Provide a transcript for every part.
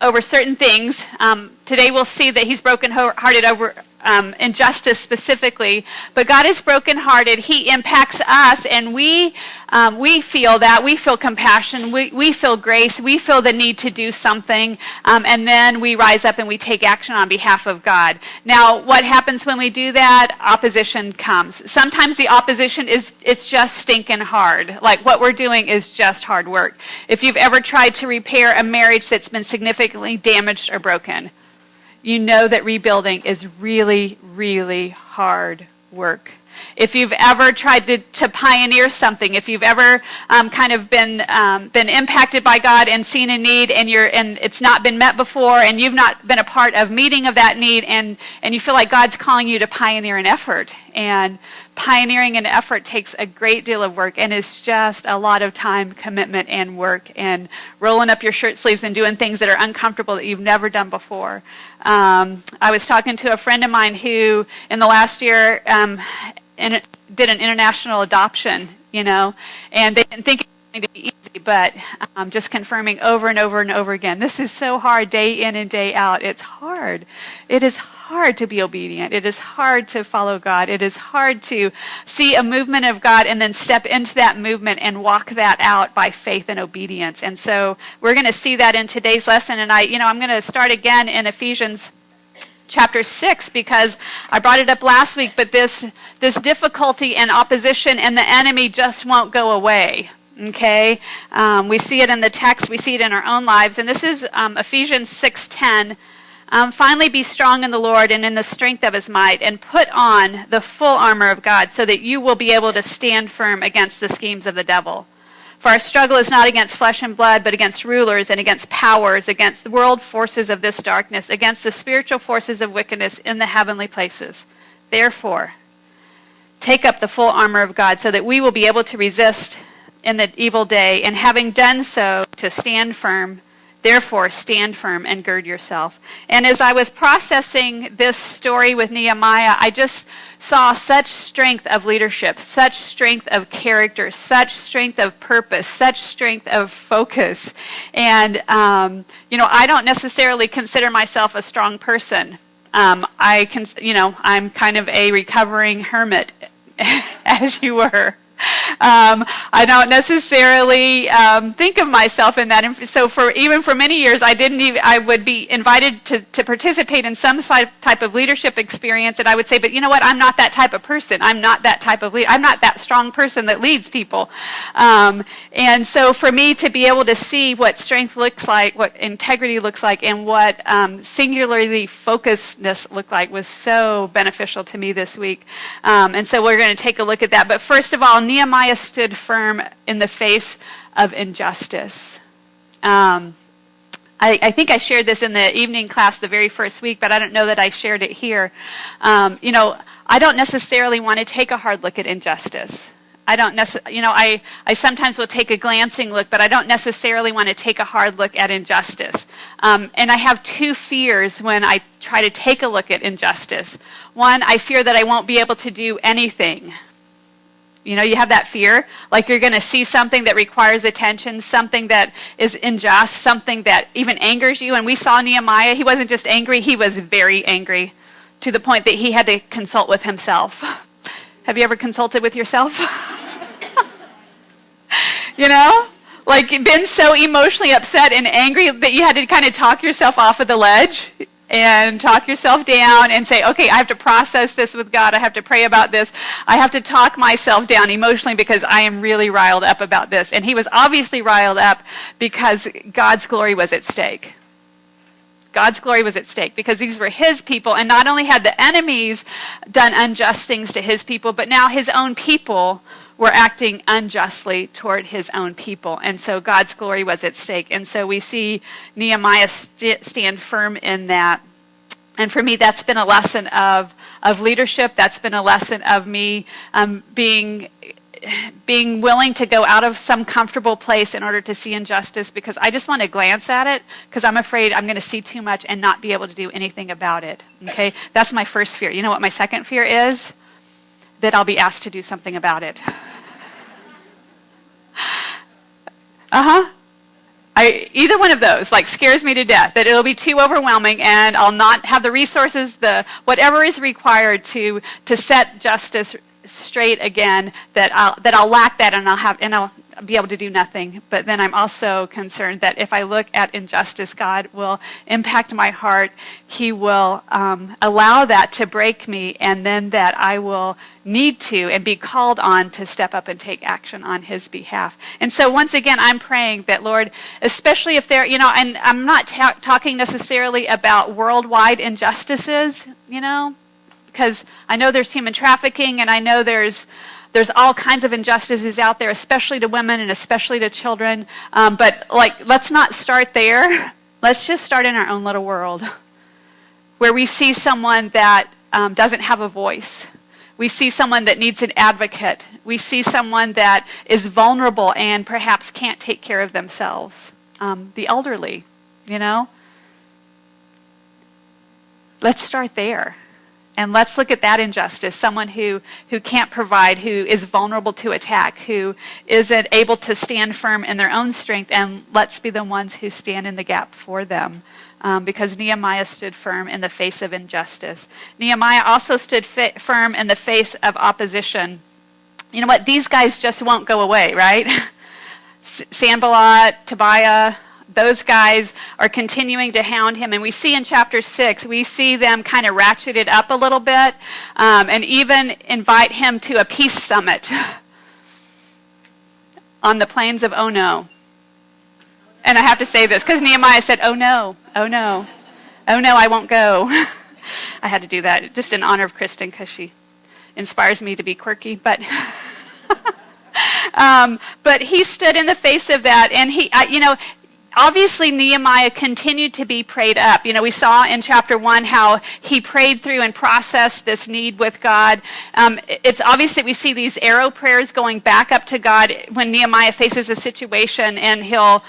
over certain things. Today we'll see that he's brokenhearted over injustice specifically, but God is brokenhearted. He impacts us, and we feel that. We feel compassion. We feel grace. We feel the need to do something, and then we rise up and we take action on behalf of God. Now, what happens when we do that? Opposition comes. Sometimes the opposition it's just stinking hard. Like what we're doing is just hard work. If you've ever tried to repair a marriage that's been significantly damaged or broken, you know that rebuilding is really, really hard work. If you've ever tried to pioneer something, if you've ever kind of been impacted by God and seen a need and it's not been met before, and you've not been a part of meeting of that need, and you feel like God's calling you to pioneer an effort, and pioneering an effort takes a great deal of work and is just a lot of time, commitment, and work, and rolling up your shirt sleeves and doing things that are uncomfortable that you've never done before. I was talking to a friend of mine who, in the last year, did an international adoption, and they didn't think it was going to be easy, but just confirming over and over and over again, this is so hard day in and day out. It's hard. It is hard to be obedient. It is hard to follow God. It is hard to see a movement of God and then step into that movement and walk that out by faith and obedience. And so we're going to see that in today's lesson. And I'm going to start again in Ephesians chapter 6, because I brought it up last week, but this difficulty and opposition and the enemy just won't go away. Okay, we see it in the text, we see it in our own lives, and this is Ephesians 6:10. Finally, be strong in the Lord and in the strength of his might, and put on the full armor of God, so that you will be able to stand firm against the schemes of the devil. For our struggle is not against flesh and blood, but against rulers and against powers, against the world forces of this darkness, against the spiritual forces of wickedness in the heavenly places. Therefore, take up the full armor of God, so that we will be able to resist in the evil day, and having done so, to stand firm. Therefore, stand firm and gird yourself. And as I was processing this story with Nehemiah, I just saw such strength of leadership, such strength of character, such strength of purpose, such strength of focus. And, I don't necessarily consider myself a strong person. I'm kind of a recovering hermit, as you were. I don't necessarily think of myself in that. So for many years, I would be invited to participate in some type of leadership experience, and I would say, but you know what? I'm not that type of person. I'm not that type of leader. I'm not that strong person that leads people. And so for me to be able to see what strength looks like, what integrity looks like, and what singularly focusedness looked like was so beneficial to me this week. And so we're going to take a look at that. But first of all, Nehemiah stood firm in the face of injustice. I think I shared this in the evening class the very first week, but I don't know that I shared it here. I don't necessarily want to take a hard look at injustice. I sometimes will take a glancing look, but I don't necessarily want to take a hard look at injustice. And I have two fears when I try to take a look at injustice. One, I fear that I won't be able to do anything. You have that fear, like you're going to see something that requires attention, something that is unjust, something that even angers you. And we saw Nehemiah, he wasn't just angry, he was very angry, to the point that he had to consult with himself. Have you ever consulted with yourself? Like been so emotionally upset and angry that you had to kind of talk yourself off of the ledge and talk yourself down and say, okay, I have to process this with God. I have to pray about this. I have to talk myself down emotionally because I am really riled up about this. And he was obviously riled up because God's glory was at stake. God's glory was at stake because these were his people, and not only had the enemies done unjust things to his people, but now his own people were acting unjustly toward his own people. And so God's glory was at stake. And so we see Nehemiah stand firm in that. And for me, that's been a lesson of leadership. That's been a lesson of me being willing to go out of some comfortable place in order to see injustice, because I just want to glance at it because I'm afraid I'm going to see too much and not be able to do anything about it. Okay? That's my first fear. You know what my second fear is? That I'll be asked to do something about it. Either one of those like scares me to death, that it'll be too overwhelming and I'll not have the resources, whatever is required to set justice straight again, that I'll lack that and I'll be able to do nothing. But then I'm also concerned that if I look at injustice, God will impact my heart. He will allow that to break me, and then that I will need to and be called on to step up and take action on his behalf. And so once again, I'm praying that, Lord, especially if there, and I'm not talking necessarily about worldwide injustices, because I know there's human trafficking, and I know there's all kinds of injustices out there, especially to women and especially to children. But let's not start there. Let's just start in our own little world, where we see someone that doesn't have a voice. We see someone that needs an advocate. We see someone that is vulnerable and perhaps can't take care of themselves. The elderly, Let's start there. And let's look at that injustice, someone who can't provide, who is vulnerable to attack, who isn't able to stand firm in their own strength, and let's be the ones who stand in the gap for them. Because Nehemiah stood firm in the face of injustice. Nehemiah also stood firm in the face of opposition. You know what? These guys just won't go away, right? Sanballat, Tobiah, those guys are continuing to hound him. And we see in chapter 6, we see them kind of ratchet it up a little bit and even invite him to a peace summit on the plains of Ono. And I have to say this because Nehemiah said, oh no, I won't go. I had to do that just in honor of Kristen because she inspires me to be quirky. But he stood in the face of that, and obviously Nehemiah continued to be prayed up. We saw in chapter 1 how he prayed through and processed this need with God. It's obvious that we see these arrow prayers going back up to God when Nehemiah faces a situation, and he'll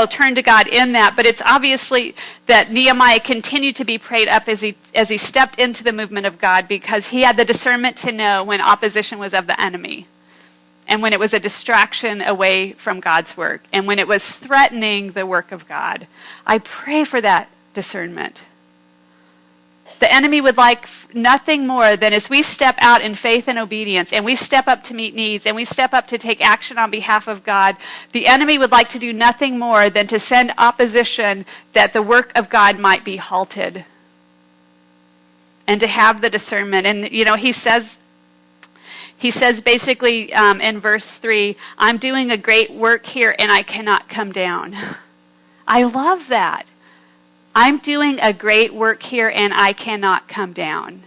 turn to God in that. But it's obviously that Nehemiah continued to be prayed up as he stepped into the movement of God, because he had the discernment to know when opposition was of the enemy, and when it was a distraction away from God's work, and when it was threatening the work of God. I pray for that discernment. The enemy would like nothing more than, as we step out in faith and obedience, and we step up to meet needs, and we step up to take action on behalf of God, the enemy would like to do nothing more than to send opposition that the work of God might be halted. And to have the discernment. And, he says basically in verse 3, I'm doing a great work here and I cannot come down. I love that. I'm doing a great work here and I cannot come down.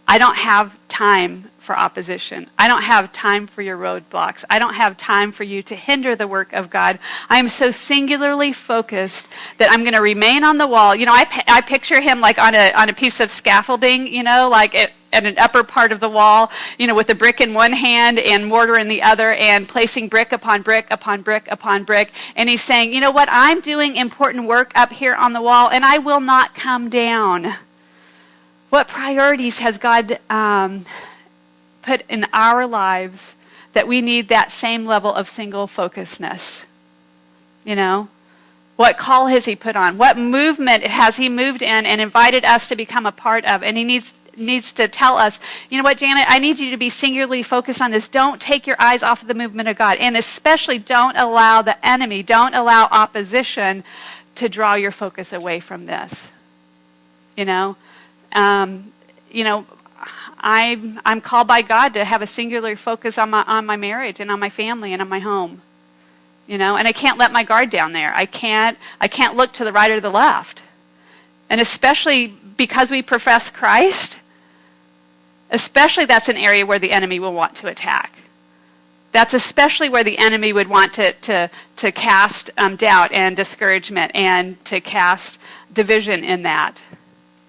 I don't have time for opposition. I don't have time for your roadblocks. I don't have time for you to hinder the work of God. I am so singularly focused that I'm going to remain on the wall. I picture him like on a piece of scaffolding, like at an upper part of the wall, with a brick in one hand and mortar in the other, and placing brick upon brick upon brick upon brick. And he's saying, I'm doing important work up here on the wall, and I will not come down. What priorities has God put in our lives that we need that same level of single focusedness? What call has he put on? What movement has he moved in and invited us to become a part of? And he needs to tell us, Janet, I need you to be singularly focused on this. Don't take your eyes off of the movement of God. And especially don't allow the enemy, don't allow opposition to draw your focus away from this. I'm called by God to have a singular focus on my marriage and on my family and on my home. And I can't let my guard down there. I can't look to the right or the left. And especially because we profess Christ, especially that's an area where the enemy will want to attack. That's especially where the enemy would want to cast doubt and discouragement and to cast division in that.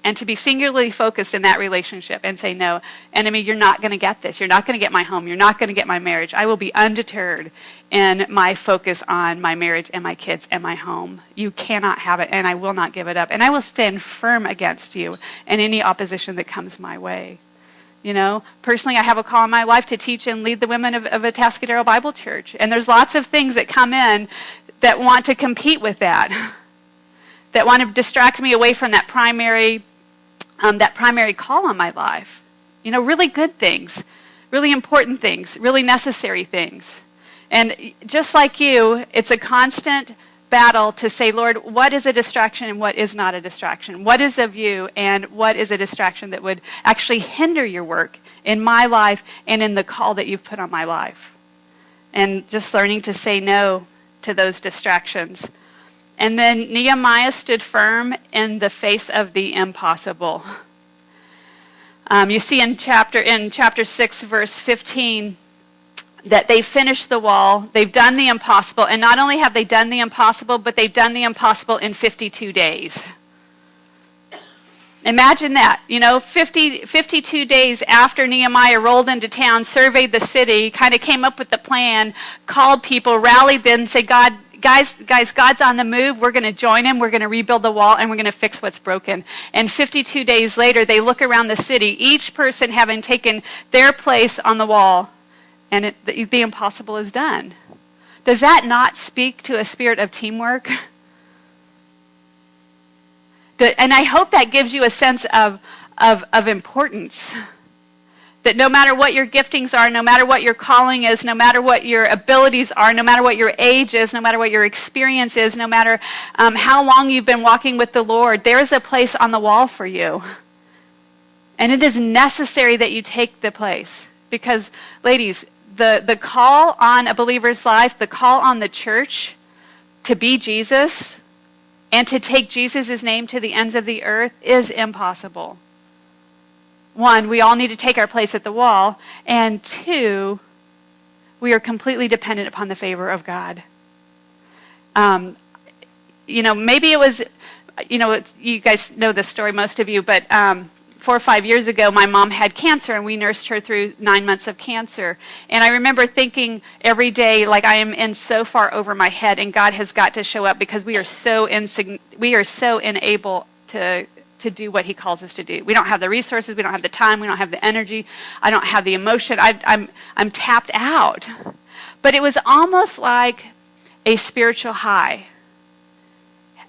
And to be singularly focused in that relationship and say, no, enemy, you're not going to get this. You're not going to get my home. You're not going to get my marriage. I will be undeterred in my focus on my marriage and my kids and my home. You cannot have it, and I will not give it up. And I will stand firm against you and any opposition that comes my way. Personally, I have a call in my life to teach and lead the women of Atascadero Bible Church. And there's lots of things that come in that want to compete with that want to distract me away from that primary call on my life. Really good things, really important things, really necessary things. And just like you, it's a constant battle to say, Lord, what is a distraction and what is not a distraction? What is of you and what is a distraction that would actually hinder your work in my life and in the call that you've put on my life? And just learning to say no to those distractions. And then Nehemiah stood firm in the face of the impossible. You see in chapter 6, verse 15, that they finished the wall, they've done the impossible, and not only have they done the impossible, but they've done the impossible in 52 days. Imagine that, 52 days after Nehemiah rolled into town, surveyed the city, kind of came up with the plan, called people, rallied them, said, Guys, God's on the move. We're going to join him. We're going to rebuild the wall, and we're going to fix what's broken. And 52 days later, they look around the city, each person having taken their place on the wall, and the impossible is done. Does that not speak to a spirit of teamwork? And I hope that gives you a sense of importance. That no matter what your giftings are, no matter what your calling is, no matter what your abilities are, no matter what your age is, no matter what your experience is, no matter how long you've been walking with the Lord, there is a place on the wall for you. And it is necessary that you take the place. Because, ladies, the call on a believer's life, the call on the church to be Jesus and to take Jesus' name to the ends of the earth is impossible. One, we all need to take our place at the wall. And two, we are completely dependent upon the favor of God. Maybe it was, you guys know this story, most of you, but 4 or 5 years ago, my mom had cancer, and we nursed her through 9 months of cancer. And I remember thinking every day, like, I am in so far over my head, and God has got to show up because we are so unable to do what he calls us to do. We don't have the resources, we don't have the time, we don't have the energy, I don't have the emotion, I'm tapped out. But it was almost like a spiritual high.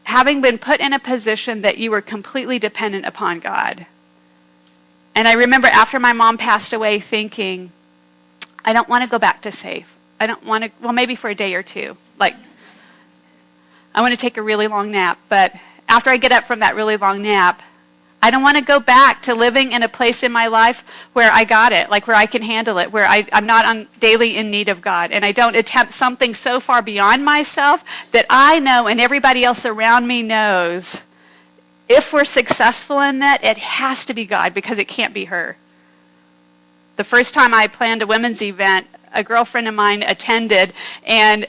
Having been put in a position that you were completely dependent upon God. And I remember after my mom passed away thinking, I don't want to go back to safe. I don't want to, well, maybe for a day or two. Like, I want to take a really long nap, but after I get up from that really long nap, I don't want to go back to living in a place in my life where I got it, like where I can handle it, where I'm not daily in need of God, and I don't attempt something so far beyond myself that I know and everybody else around me knows if we're successful in that, it has to be God because it can't be her. The first time I planned a women's event, a girlfriend of mine attended, and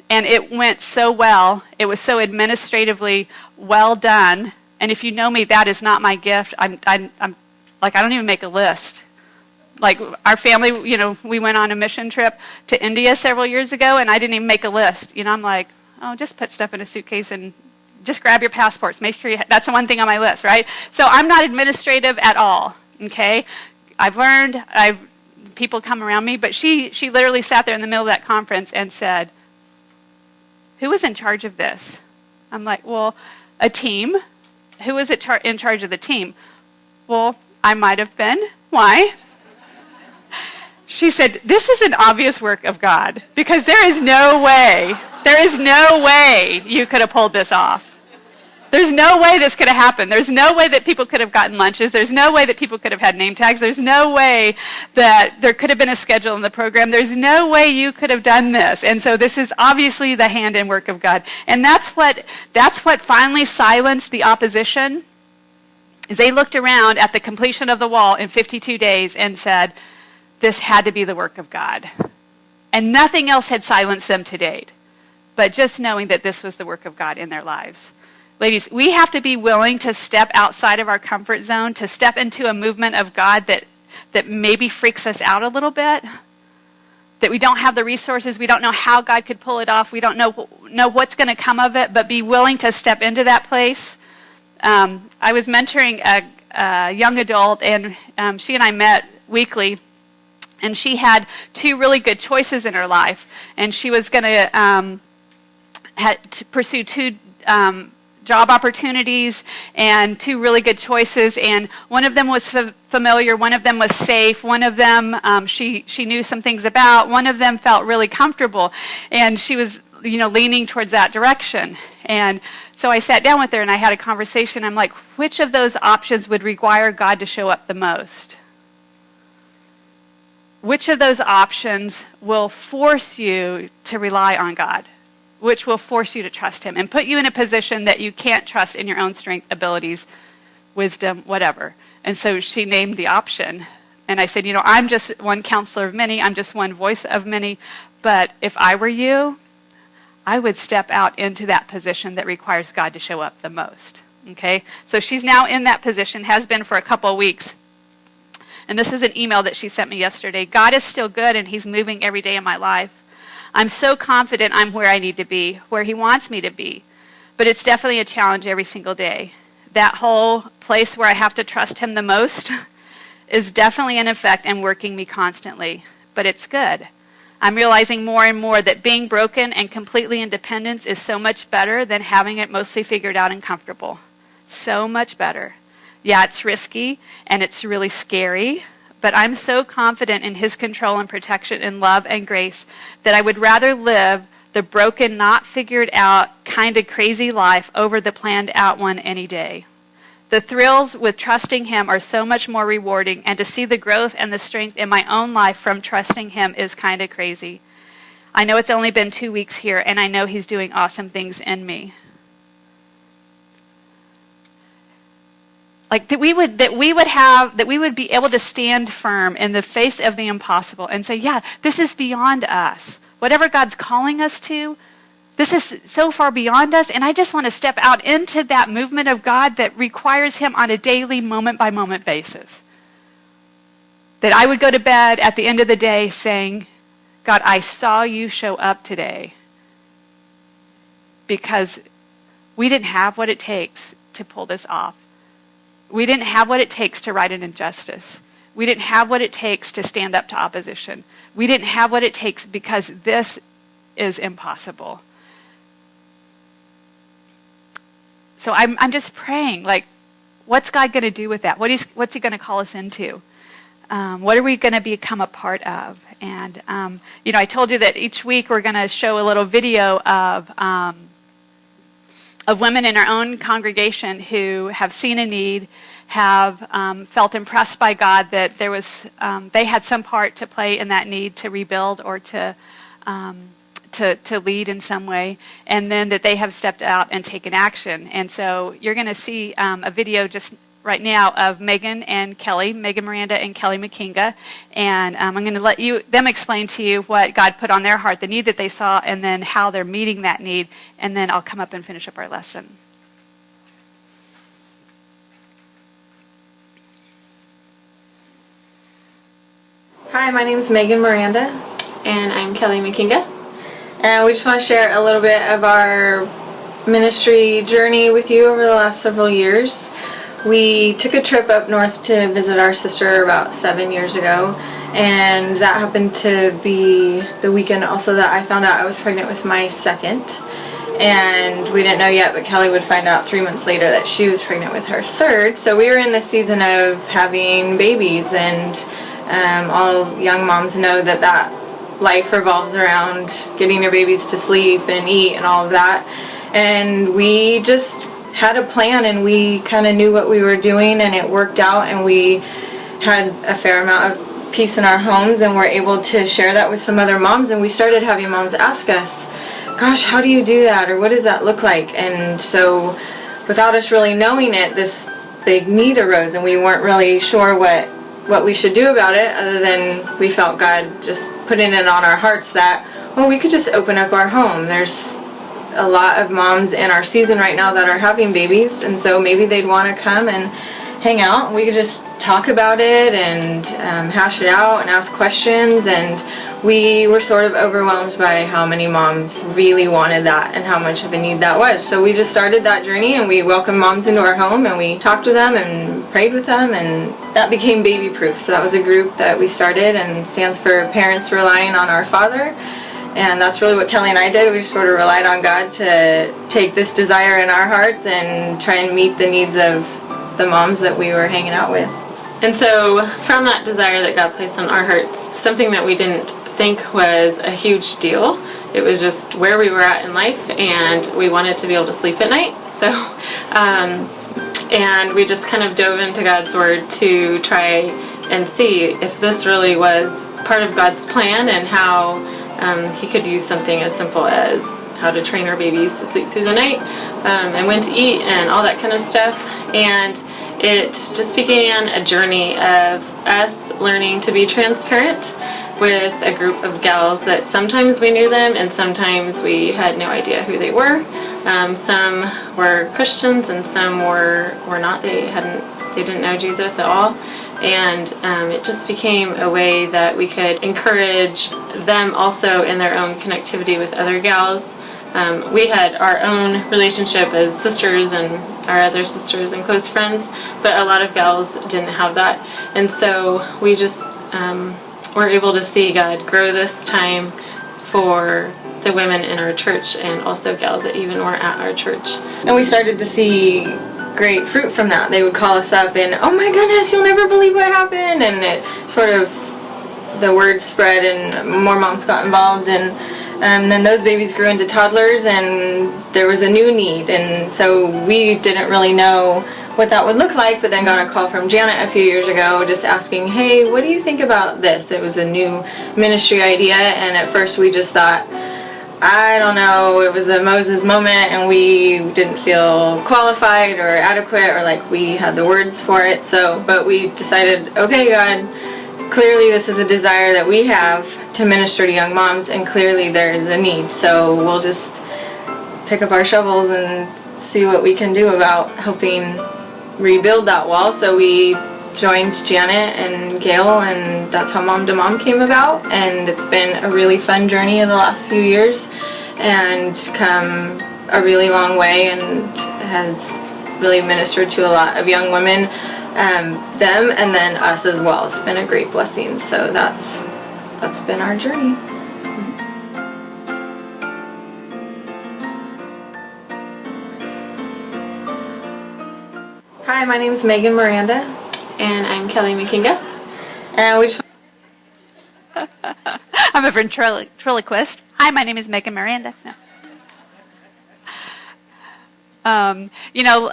it went so well. It was so administratively well done. And if you know me, that is not my gift. I'm like, I don't even make a list. Like, our family, we went on a mission trip to India several years ago, and I didn't even make a list. I'm like, oh, just put stuff in a suitcase and just grab your passports. Make sure that's the one thing on my list, right? So I'm not administrative at all, okay? I've learned, people come around me, but she literally sat there in the middle of that conference and said, who was in charge of this? I'm like, well, a team. Who was in charge of the team? Well, I might have been. Why? She said, this is an obvious work of God because there is no way you could have pulled this off. There's no way this could have happened. There's no way that people could have gotten lunches. There's no way that people could have had name tags. There's no way that there could have been a schedule in the program. There's no way you could have done this. And so this is obviously the hand and work of God. And that's what finally silenced the opposition, is they looked around at the completion of the wall in 52 days and said, this had to be the work of God. And nothing else had silenced them to date, but just knowing that this was the work of God in their lives. Ladies, we have to be willing to step outside of our comfort zone, to step into a movement of God that maybe freaks us out a little bit, that we don't have the resources, we don't know how God could pull it off, we don't know what's going to come of it, but be willing to step into that place. I was mentoring a young adult, and she and I met weekly, and she had 2 really good choices in her life, and she was going to had to pursue two job opportunities and two really good choices, and one of them was familiar, one of them was safe, one of them she knew some things about, one of them felt really comfortable, and she was leaning towards that direction. And so I sat down with her and I had a conversation. I'm like, which of those options would require God to show up the most? Which of those options will force you to rely on God? Which will force you to trust him and put you in a position that you can't trust in your own strength, abilities, wisdom, whatever. And so she named the option. And I said, I'm just one counselor of many. I'm just one voice of many. But if I were you, I would step out into that position that requires God to show up the most. Okay? So she's now in that position, has been for a couple of weeks. And this is an email that she sent me yesterday. God is still good and he's moving every day in my life. I'm so confident I'm where I need to be, where he wants me to be. But it's definitely a challenge every single day. That whole place where I have to trust him the most is definitely in effect and working me constantly. But it's good. I'm realizing more and more that being broken and completely independent is so much better than having it mostly figured out and comfortable. So much better. Yeah, it's risky and it's really scary. But I'm so confident in his control and protection and love and grace that I would rather live the broken, not figured out, kind of crazy life over the planned out one any day. The thrills with trusting him are so much more rewarding, and to see the growth and the strength in my own life from trusting him is kind of crazy. I know it's only been 2 weeks here, and I know he's doing awesome things in me. Like that we would be able to stand firm in the face of the impossible and say, yeah, this is beyond us. Whatever God's calling us to, this is so far beyond us, and I just want to step out into that movement of God that requires him on a daily, moment-by-moment basis. That I would go to bed at the end of the day saying, God, I saw you show up today because we didn't have what it takes to pull this off. We didn't have what it takes to right an injustice. We didn't have what it takes to stand up to opposition. We didn't have what it takes because this is impossible. So I'm just praying, like, what's God going to do with that? What's he going to call us into? What are we going to become a part of? And, I told you that each week we're going to show a little video of women in our own congregation who have seen a need, have felt impressed by God that there was they had some part to play in that need to rebuild or to lead in some way, and then that they have stepped out and taken action. And so you're going to see a video just right now of Megan Miranda and Kelly McKinga, and I'm going to let them explain to you what God put on their heart, the need that they saw, and then how they're meeting that need, and then I'll come up and finish up our lesson. Hi, my name is Megan Miranda. And I'm Kelly McKinga. And we just want to share a little bit of our ministry journey with you over the last several years. We took a trip up north to visit our sister about 7 years ago, and that happened to be the weekend also that I found out I was pregnant with my second. And we didn't know yet, but Kelly would find out 3 months later that she was pregnant with her third. So we were in the season of having babies, and all young moms know that life revolves around getting your babies to sleep and eat and all of that. And we just had a plan, and we kind of knew what we were doing, and it worked out, and we had a fair amount of peace in our homes, and we're able to share that with some other moms. And we started having moms ask us, gosh, how do you do that, or what does that look like? And so without us really knowing it, this big need arose, and we weren't really sure what we should do about it, other than we felt God just putting it on our hearts that, well, we could just open up our home. There's a lot of moms in our season right now that are having babies, and so maybe they'd want to come and hang out, and we could just talk about it and hash it out and ask questions. And we were sort of overwhelmed by how many moms really wanted that and how much of a need that was. So we just started that journey, and we welcomed moms into our home, and we talked with them and prayed with them, and that became Baby Proof. So that was a group that we started, and stands for Parents Relying on Our Father. And that's really what Kelly and I did. We sort of relied on God to take this desire in our hearts and try and meet the needs of the moms that we were hanging out with. And so from that desire that God placed on our hearts, something that we didn't think was a huge deal, it was just where we were at in life, and we wanted to be able to sleep at night. So and we just kind of dove into God's Word to try and see if this really was part of God's plan, and how He could use something as simple as how to train our babies to sleep through the night, and when to eat, and all that kind of stuff. And it just began a journey of us learning to be transparent with a group of gals that sometimes we knew them and sometimes we had no idea who they were. Some were Christians and some were not. They didn't know Jesus at all. And it just became a way that we could encourage them also in their own connectivity with other gals. We had our own relationship as sisters and our other sisters and close friends, but a lot of gals didn't have that. And so we just were able to see God grow this time for the women in our church, and also gals that even weren't at our church. And we started to see great fruit from that. They would call us up and, oh my goodness, you'll never believe what happened. And it sort of, the word spread and more moms got involved, and then those babies grew into toddlers and there was a new need. And so we didn't really know what that would look like, but then got a call from Janet a few years ago just asking, hey, what do you think about this? It was a new ministry idea, and at first we just thought, I don't know, it was a Moses moment and we didn't feel qualified or adequate or like we had the words for it. So, but we decided, okay, God, clearly this is a desire that we have to minister to young moms, and clearly there is a need. So we'll just pick up our shovels and see what we can do about helping rebuild that wall. So we joined Janet and Gail, and that's how Mom to Mom came about. And it's been a really fun journey in the last few years, and come a really long way, and has really ministered to a lot of young women, them and then us as well. It's been a great blessing. So that's been our journey. Hi, my name is Megan Miranda. And I'm Kelly McKinga. And we just I'm a ventriloquist. Hi, my name is Megan Miranda. No.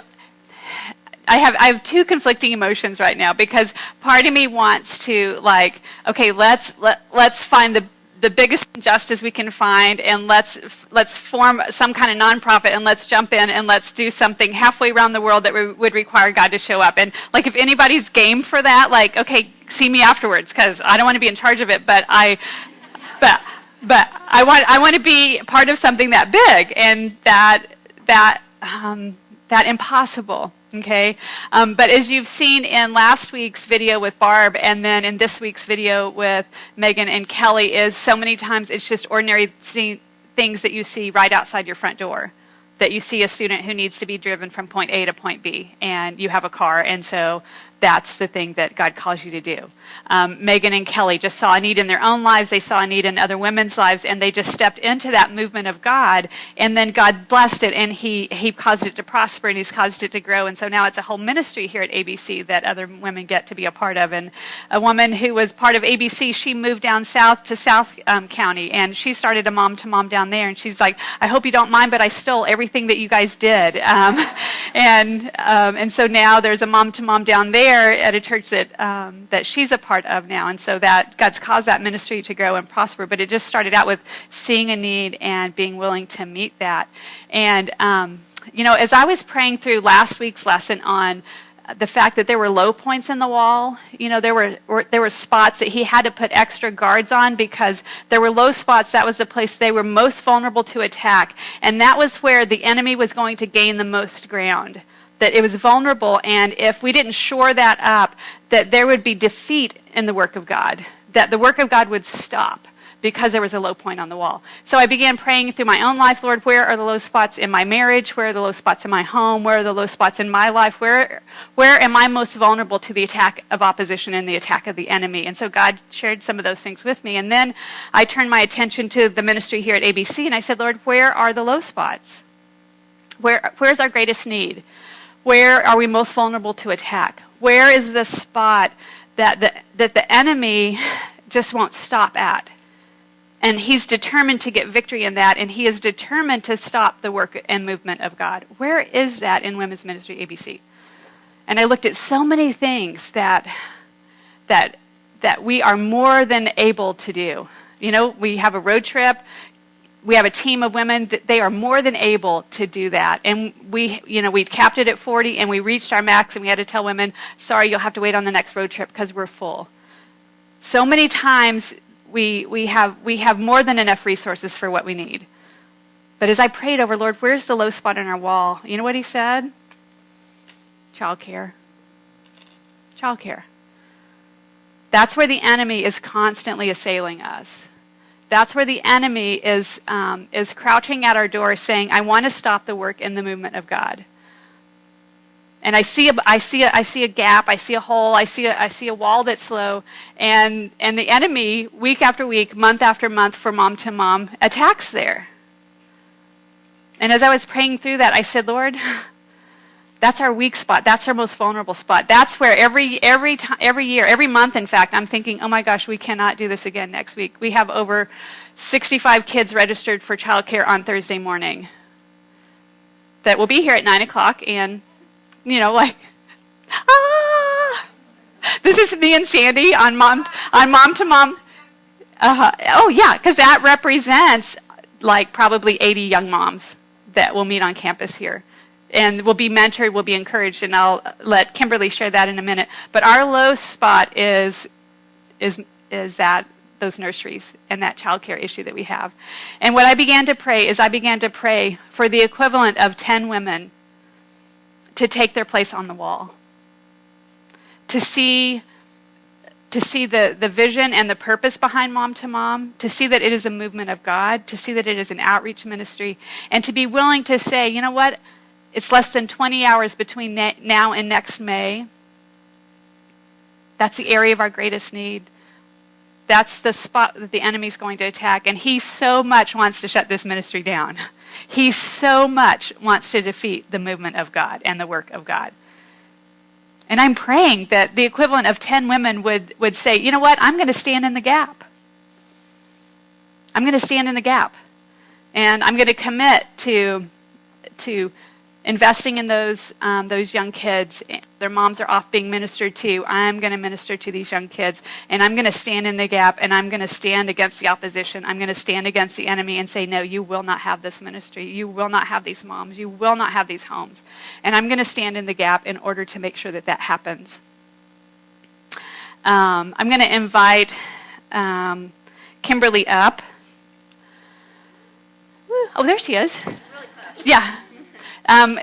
I have two conflicting emotions right now, because part of me wants to, like, okay, let's find the biggest injustice we can find, and let's form some kind of nonprofit, and let's jump in and let's do something halfway around the world that would require God to show up. And like, if anybody's game for that, like, okay, see me afterwards, because I don't want to be in charge of it, but I want to be part of something that big and that impossible. Okay, but as you've seen in last week's video with Barb, and then in this week's video with Megan and Kelly, is so many times it's just ordinary things that you see right outside your front door. That you see a student who needs to be driven from point A to point B, and you have a car, and so that's the thing that God calls you to do. Megan and Kelly just saw a need in their own lives. They saw a need in other women's lives, and they just stepped into that movement of God, and then God blessed it, and He caused it to prosper, and He's caused it to grow. And so now it's a whole ministry here at ABC that other women get to be a part of. And a woman who was part of ABC, she moved down south to South County, and she started a Mom to Mom down there. And she's like, I hope you don't mind, but I stole everything that you guys did. And so now there's a Mom to Mom down there at a church that she's a part of now. And so that God's caused that ministry to grow and prosper. But it just started out with seeing a need and being willing to meet that. And, as I was praying through last week's lesson on the fact that there were low points in the wall, there were spots that he had to put extra guards on, because there were low spots. That was the place they were most vulnerable to attack. And that was where the enemy was going to gain the most ground. That it was vulnerable, and if we didn't shore that up, that there would be defeat in the work of God, that the work of God would stop, because there was a low point on the wall. So I began praying through my own life, Lord, where are the low spots in my marriage? Where are the low spots in my home? Where are the low spots in my life? Where am I most vulnerable to the attack of opposition and the attack of the enemy? And so God shared some of those things with me. And then I turned my attention to the ministry here at ABC, and I said, Lord, where are the low spots? Where's our greatest need? Where are we most vulnerable to attack? Where is the spot that the enemy just won't stop at? And he's determined to get victory in that, and he is determined to stop the work and movement of God. Where is that in Women's Ministry ABC? And I looked at so many things that we are more than able to do. You know, we have a road trip. We have a team of women that they are more than able to do that. And we capped it at 40, and we reached our max, and we had to tell women, sorry, you'll have to wait on the next road trip because we're full. So many times we have more than enough resources for what we need. But as I prayed over, Lord, where's the low spot on our wall? You know what he said? Childcare. Childcare. That's where the enemy is constantly assailing us. That's where the enemy is crouching at our door saying, I want to stop the work and the movement of God. And I see a gap, I see a hole, I see a wall that's low, and the enemy, week after week, month after month, from mom to mom, attacks there. And as I was praying through that, I said, Lord, that's our weak spot. That's our most vulnerable spot. That's where every year, every month, in fact, I'm thinking, oh my gosh, we cannot do this again next week. We have over 65 kids registered for childcare on Thursday morning that will be here at 9 o'clock, and this is me and Sandy on mom to mom. Oh yeah, because that represents like probably 80 young moms that will meet on campus here, and will be mentored, will be encouraged, and I'll let Kimberly share that in a minute. But our low spot is that those nurseries and that childcare issue that we have. And what I began to pray is for the equivalent of 10 women to take their place on the wall, to see the vision and the purpose behind Mom to Mom, to see that it is a movement of God, to see that it is an outreach ministry, and to be willing to say, you know what, it's less than 20 hours between now and next May. That's the area of our greatest need. That's the spot that the enemy's going to attack, and he so much wants to shut this ministry down. He so much wants to defeat the movement of God and the work of God. And I'm praying that the equivalent of 10 women would say, you know what, I'm going to stand in the gap. I'm going to stand in the gap. And I'm going to commit to investing in those young kids. Their moms are off being ministered to. I'm going to minister to these young kids, and I'm going to stand in the gap, and I'm going to stand against the opposition. I'm going to stand against the enemy and say, no, you will not have this ministry. You will not have these moms. You will not have these homes. And I'm going to stand in the gap in order to make sure that that happens. I'm going to invite Kimberly up. Oh, there she is. Yeah.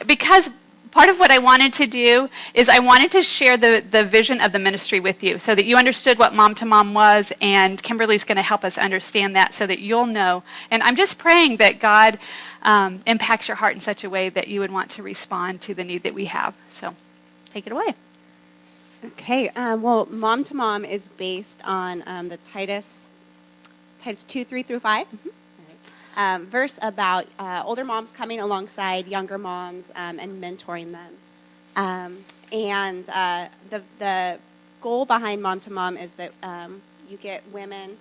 Because part of what I wanted to do is I wanted to share the vision of the ministry with you so that you understood what Mom to Mom was, and Kimberly's going to help us understand that so that you'll know. And I'm just praying that God impacts your heart in such a way that you would want to respond to the need that we have. So take it away. Okay. Well, Mom to Mom is based on the Titus 2:3-5. Mm-hmm. Verse about older moms coming alongside younger moms and mentoring them. And the goal behind Mom to Mom is that you get women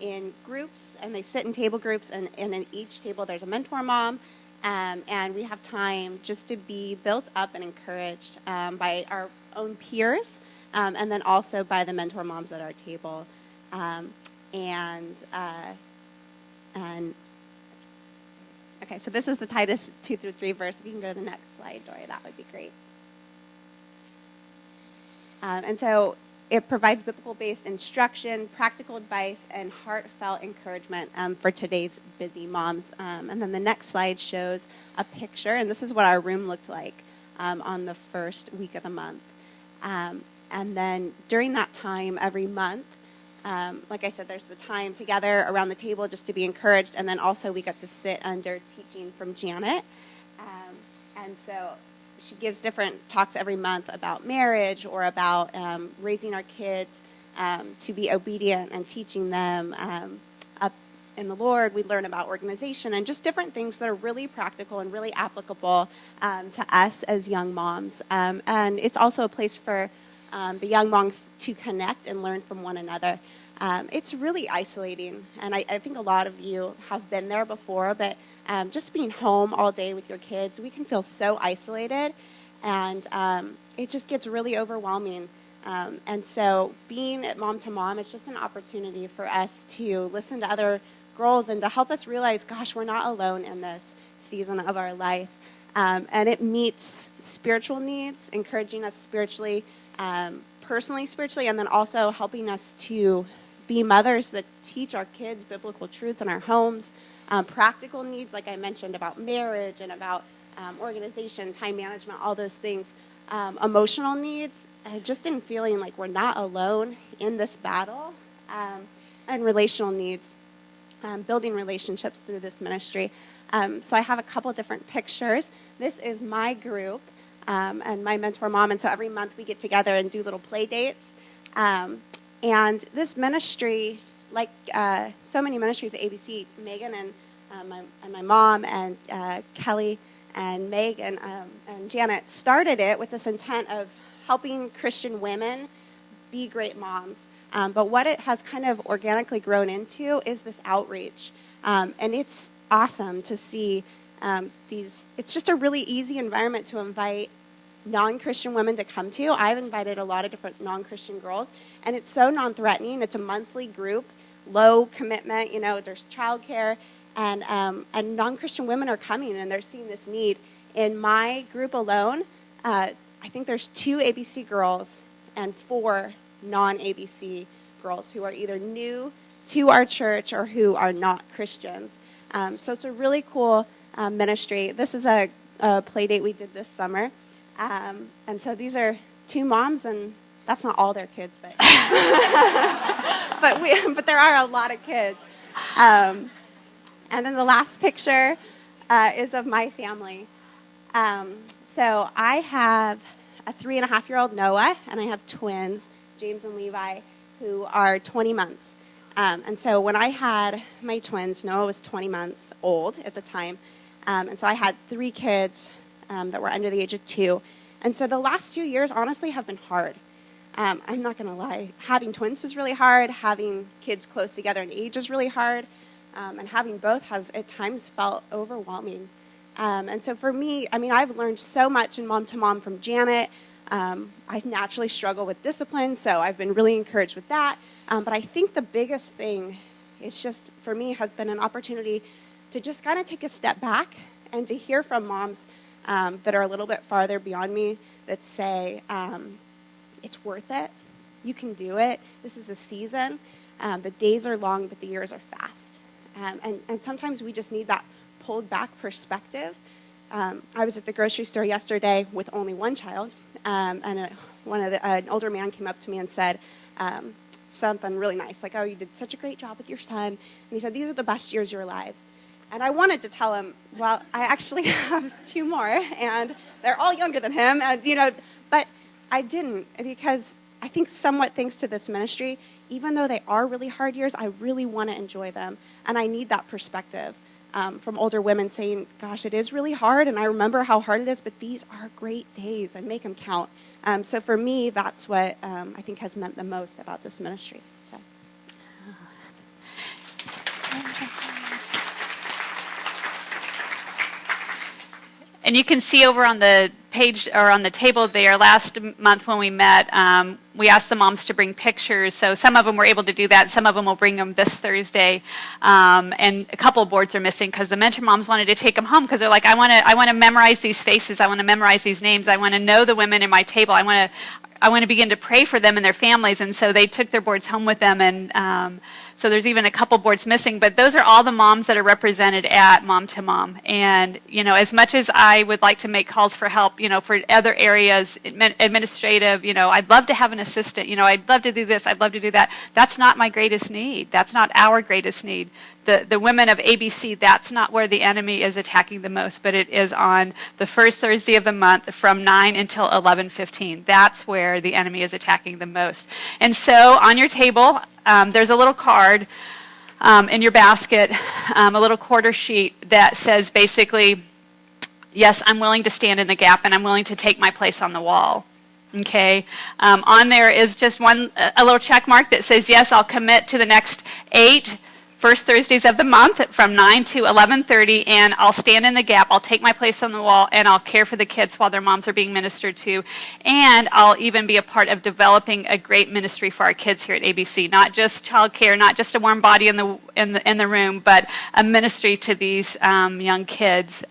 in groups, and they sit in table groups, and in each table there's a mentor mom, and we have time just to be built up and encouraged by our own peers, and then also by the mentor moms at our table. Okay, so this is the Titus 2-3 verse. If you can go to the next slide, Dory, that would be great. And so it provides biblical-based instruction, practical advice, and heartfelt encouragement for today's busy moms. And then the next slide shows a picture, and this is what our room looked like on the first week of the month. And then during that time, every month, Like I said, there's the time together around the table just to be encouraged, and then also we got to sit under teaching from Janet. And so she gives different talks every month about marriage or about raising our kids to be obedient and teaching them up in the Lord. We learn about organization and just different things that are really practical and really applicable to us as young moms. And it's also a place for the young moms to connect and learn from one another. It's really isolating, and I think a lot of you have been there before, but just being home all day with your kids, we can feel so isolated, and it just gets really overwhelming. And so being at Mom to Mom is just an opportunity for us to listen to other girls and to help us realize, gosh, we're not alone in this season of our life. And it meets spiritual needs, encouraging us spiritually, personally spiritually, and then also helping us to be mothers that teach our kids biblical truths in our homes, practical needs, like I mentioned, about marriage and about organization, time management, all those things, emotional needs, just in feeling like we're not alone in this battle, and relational needs, building relationships through this ministry. So I have a couple different pictures. This is my group and my mentor mom, and so every month we get together and do little play dates. And this ministry, like so many ministries at ABC, Megan and my mom and Kelly and Meg and Janet started it with this intent of helping Christian women be great moms. But what it has kind of organically grown into is this outreach. And it's awesome to see it's just a really easy environment to invite non-Christian women to come to. I've invited a lot of different non-Christian girls, and it's so non-threatening. It's a monthly group, low commitment, there's childcare, and non-Christian women are coming, and they're seeing this need. In my group alone, I think there's 2 ABC girls and 4 non-ABC girls who are either new to our church or who are not Christians. So it's a really cool ministry. This is a play date we did this summer. And so these are 2 moms, and that's not all their kids, but but there are a lot of kids. And then the last picture is of my family. So I have a 3.5-year-old Noah, and I have twins, James and Levi, who are 20 months. And so when I had my twins, Noah was 20 months old at the time, and so I had 3 kids that were under the age of 2. And so the last 2 years, honestly, have been hard. I'm not going to lie. Having twins is really hard. Having kids close together in age is really hard. And having both has, at times, felt overwhelming. And so for me, I've learned so much in Mom to Mom from Janet. I naturally struggle with discipline, so I've been really encouraged with that. But I think the biggest thing is just, for me, has been an opportunity to just kind of take a step back and to hear from moms that are a little bit farther beyond me that say, it's worth it. You can do it. This is a season. The days are long, but the years are fast. And sometimes we just need that pulled back perspective. I was at the grocery store yesterday with only one child, and an older man came up to me and said something really nice, like, "Oh, you did such a great job with your son." And he said, "These are the best years of your life." And I wanted to tell him, well, I actually have 2 more, and they're all younger than him, but I didn't, because I think somewhat thanks to this ministry, even though they are really hard years, I really want to enjoy them, and I need that perspective from older women saying, gosh, it is really hard, and I remember how hard it is, but these are great days, and make them count. So for me, that's what I think has meant the most about this ministry. So. And you can see over on the page or on the table there, last month when we met, we asked the moms to bring pictures. So some of them were able to do that. Some of them will bring them this Thursday. And a couple of boards are missing because the mentor moms wanted to take them home because they're like, I want to memorize these faces. I want to memorize these names. I want to know the women in my table. I want to begin to pray for them and their families. And so they took their boards home with them. And so there's even a couple boards missing. But those are all the moms that are represented at Mom to Mom. And, as much as I would like to make calls for help, for other areas, administrative, I'd love to have an assistant. I'd love to do this. I'd love to do that. That's not my greatest need. That's not our greatest need. The women of ABC, that's not where the enemy is attacking the most, but it is on the first Thursday of the month from 9 until 11:15. That's where the enemy is attacking the most. And so on your table, there's a little card in your basket, a little quarter sheet that says basically, yes, I'm willing to stand in the gap and I'm willing to take my place on the wall. Okay, on there is just a little check mark that says, yes, I'll commit to the next 8 first Thursdays of the month from 9 to 11:30, and I'll stand in the gap. I'll take my place on the wall, and I'll care for the kids while their moms are being ministered to, and I'll even be a part of developing a great ministry for our kids here at ABC. Not just childcare, not just a warm body in the room, but a ministry to these young kids.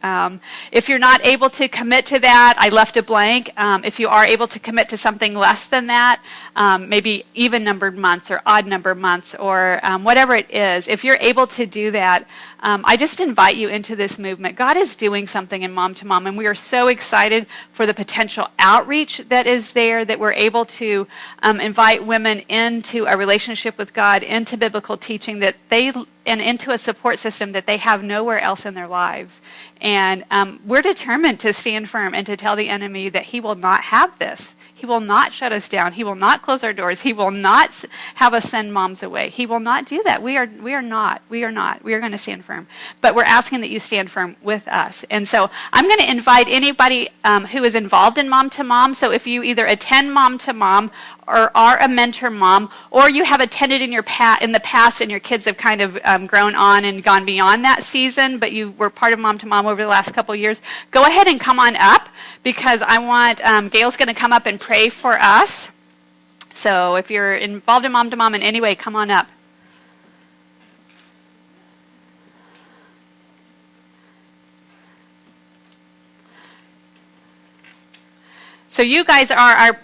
If you're not able to commit to that, I left a blank. If you are able to commit to something less than that, maybe even numbered months or odd numbered months or whatever it is, if you're able to do that, I just invite you into this movement. God is doing something in Mom to Mom, and we are so excited for the potential outreach that is there, that we're able to invite women into a relationship with God, into biblical teaching, and into a support system that they have nowhere else in their lives. And we're determined to stand firm and to tell the enemy that he will not have this. He will not shut us down. He will not close our doors. He will not have us send moms away. He will not do that. We are not. We are going to stand firm. But we're asking that you stand firm with us. And so I'm going to invite anybody who is involved in Mom to Mom. So if you either attend Mom to Mom or are a mentor mom, or you have attended in the past and your kids have kind of grown on and gone beyond that season, but you were part of Mom to Mom over the last couple of years, go ahead and come on up, because I want, Gail's going to come up and pray for us. So if you're involved in Mom to Mom in any way, come on up. So you guys are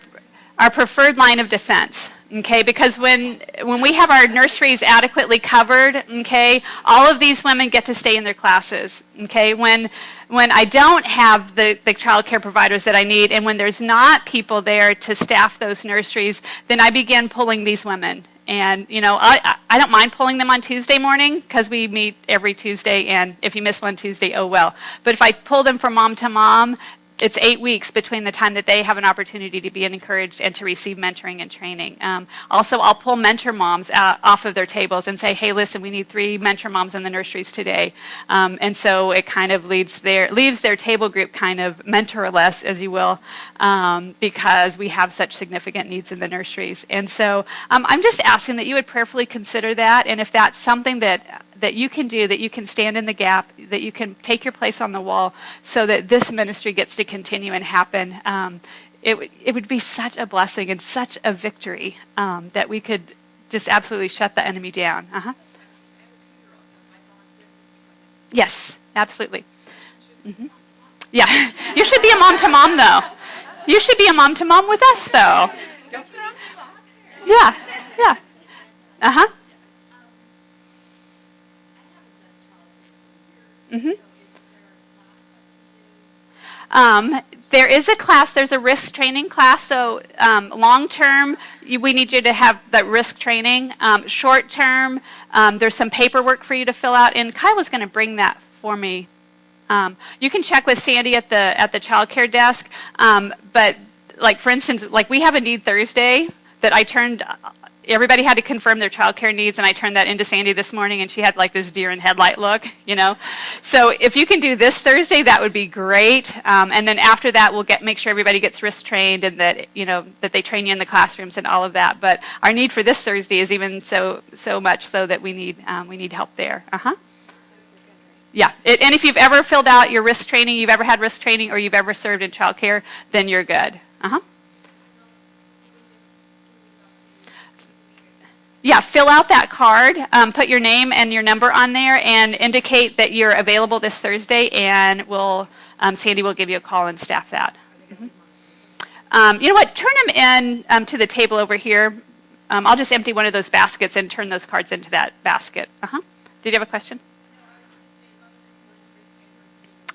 our preferred line of defense, okay? Because when we have our nurseries adequately covered, okay, all of these women get to stay in their classes, okay? When I don't have the child care providers that I need, and when there's not people there to staff those nurseries, then I begin pulling these women. And, I don't mind pulling them on Tuesday morning, because we meet every Tuesday, and if you miss one Tuesday, oh well. But if I pull them from Mom to Mom, it's 8 weeks between the time that they have an opportunity to be encouraged and to receive mentoring and training. Also, I'll pull mentor moms off of their tables and say, hey, listen, we need 3 mentor moms in the nurseries today. And so it kind of leaves their table group kind of mentorless, as you will, because we have such significant needs in the nurseries. And so I'm just asking that you would prayerfully consider that, and if that's something that you can do, that you can stand in the gap, that you can take your place on the wall so that this ministry gets to continue and happen. It would be such a blessing and such a victory that we could just absolutely shut the enemy down. Yes, absolutely. Mm-hmm. Yeah, you should be a Mom to Mom, though. You should be a Mom to Mom with us, though. Yeah. Uh-huh. Mm-hmm. There is a class, there's a risk training class, so long-term, we need you to have that risk training. Short-term, there's some paperwork for you to fill out, and Kyle was going to bring that for me. You can check with Sandy at the child care desk, but like for instance, like we have a need Thursday that everybody had to confirm their child care needs, and I turned that into Sandy this morning, and she had like this deer in headlight look, So if you can do this Thursday, that would be great. And then after that, we'll make sure everybody gets risk trained, and that that they train you in the classrooms and all of that. But our need for this Thursday is even so much so that we need help there. Yeah, and if you've ever filled out your risk training, you've ever had risk training, or you've ever served in child care, then you're good. Yeah, fill out that card, put your name and your number on there, and indicate that you're available this Thursday, and Sandy will give you a call and staff that. You know what? Turn them in to the table over here. I'll just empty one of those baskets and turn those cards into that basket. Did you have a question?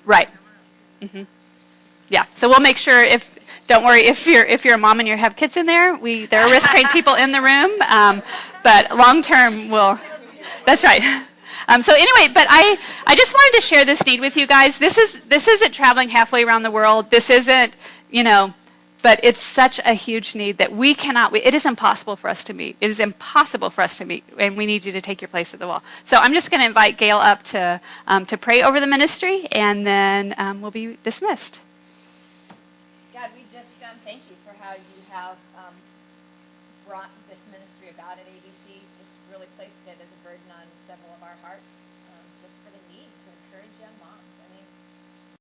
Right. Yeah, so we'll make sure don't worry if you're a mom and you have kids in there. There are risk trained people in the room, but long term That's right. So anyway, but I just wanted to share this need with you guys. This isn't traveling halfway around the world. This isn't, but it's such a huge need that it is impossible for us to meet. It is impossible for us to meet, and we need you to take your place at the wall. So I'm just going to invite Gail up to pray over the ministry, and then we'll be dismissed. God, we just thank you for how you have brought this ministry about at ABC, just really placed it as a burden on several of our hearts, just for the need to encourage young moms.